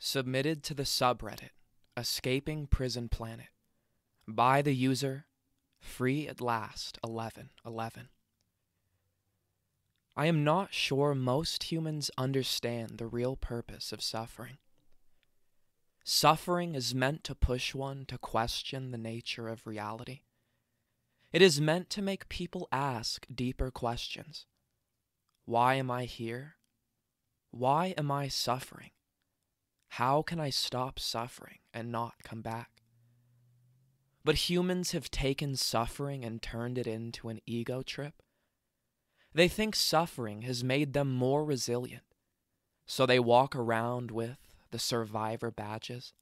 Submitted to the subreddit, Escaping Prison Planet, by the user Free at Last 1111. I am not sure most humans understand the real purpose of suffering. Suffering is meant to push one to question the nature of reality. It is meant to make people ask deeper questions. Why am I here? Why am I suffering? How can I stop suffering and not come back? But humans have taken suffering and turned it into an ego trip. They think suffering has made them more resilient, so they walk around with the survivor badges,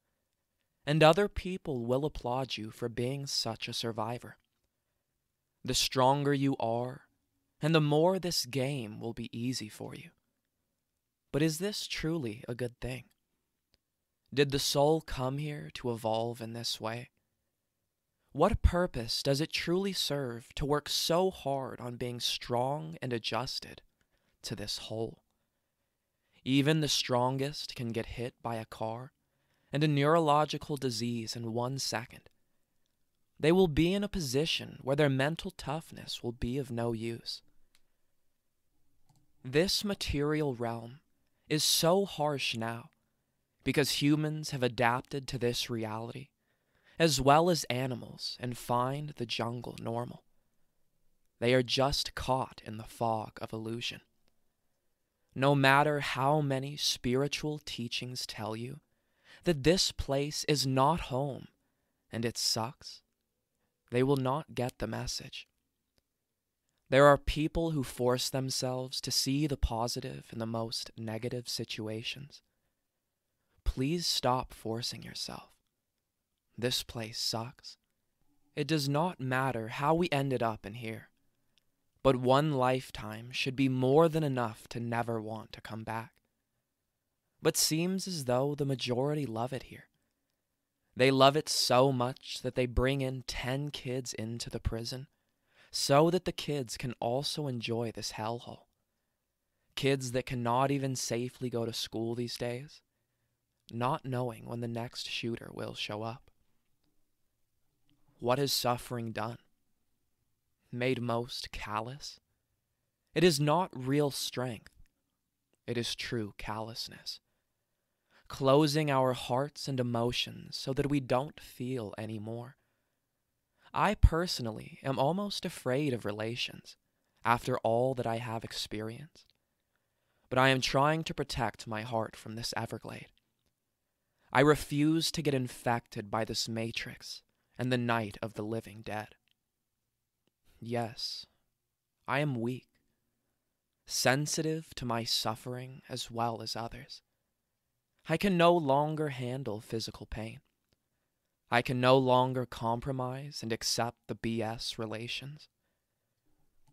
and other people will applaud you for being such a survivor. The stronger you are, and the more this game will be easy for you. But is this truly a good thing? Did the soul come here to evolve in this way? What purpose does it truly serve to work so hard on being strong and adjusted to this whole? Even the strongest can get hit by a car and a neurological disease in 1 second. They will be in a position where their mental toughness will be of no use. This material realm is so harsh now because humans have adapted to this reality, as well as animals, and find the jungle normal. They are just caught in the fog of illusion. No matter how many spiritual teachings tell you that this place is not home and it sucks, they will not get the message. There are people who force themselves to see the positive in the most negative situations. Please stop forcing yourself. This place sucks. It does not matter how we ended up in here, but one lifetime should be more than enough to never want to come back. But seems as though the majority love it here. They love it so much that they bring in 10 kids into the prison so that the kids can also enjoy this hellhole. Kids that cannot even safely go to school these days, not knowing when the next shooter will show up. What has suffering done? Made most callous? It is not real strength. It is true callousness. Closing our hearts and emotions so that we don't feel anymore. I personally am almost afraid of relations after all that I have experienced. But I am trying to protect my heart from this Everglade. I refuse to get infected by this matrix and the night of the living dead. Yes, I am weak, sensitive to my suffering as well as others. I can no longer handle physical pain. I can no longer compromise and accept the BS relations.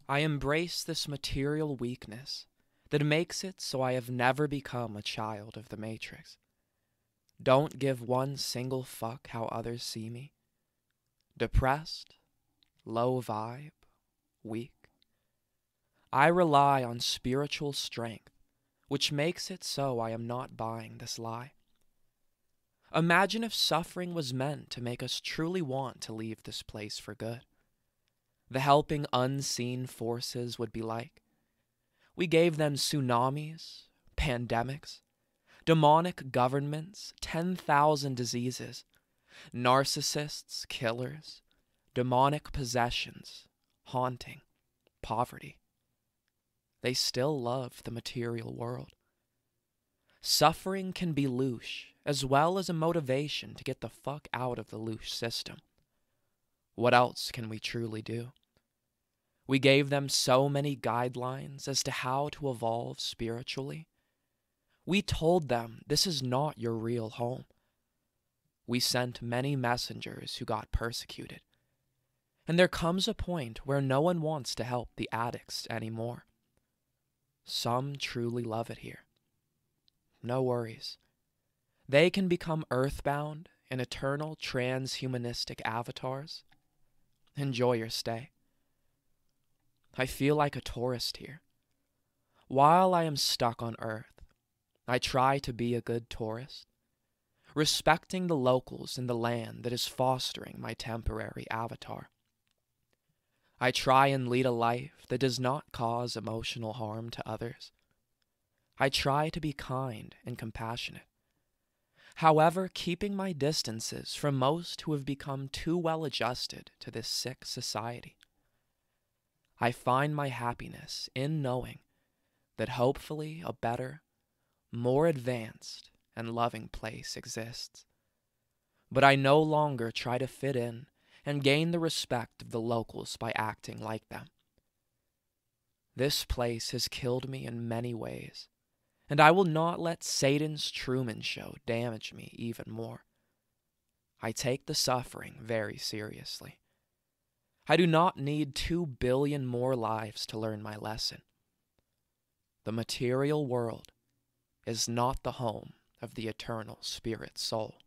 I embrace this material weakness that makes it so I have never become a child of the Matrix. Don't give one single fuck how others see me. Depressed, low vibe, weak. I rely on spiritual strength, which makes it so I am not buying this lie. Imagine if suffering was meant to make us truly want to leave this place for good. The helping unseen forces would be like. We gave them tsunamis, pandemics, demonic governments, 10,000 diseases, narcissists, killers, demonic possessions, haunting, poverty. They still love the material world. Suffering can be louche, as well as a motivation to get the fuck out of the louche system. What else can we truly do? We gave them so many guidelines as to how to evolve spiritually. We told them this is not your real home. We sent many messengers who got persecuted. And there comes a point where no one wants to help the addicts anymore. Some truly love it here. No worries. They can become earthbound and eternal transhumanistic avatars. Enjoy your stay. I feel like a tourist here. While I am stuck on Earth, I try to be a good tourist respecting the locals in the land that is fostering my temporary avatar. I try and lead a life that does not cause emotional harm to others. I try to be kind and compassionate, however, keeping my distances from most who have become too well adjusted to this sick society. I find my happiness in knowing that hopefully a better, more advanced, and loving place exists. But I no longer try to fit in and gain the respect of the locals by acting like them. This place has killed me in many ways, and I will not let Satan's Truman Show damage me even more. I take the suffering very seriously. I do not need 2 billion more lives to learn my lesson. The material world is not the home of the eternal spirit soul.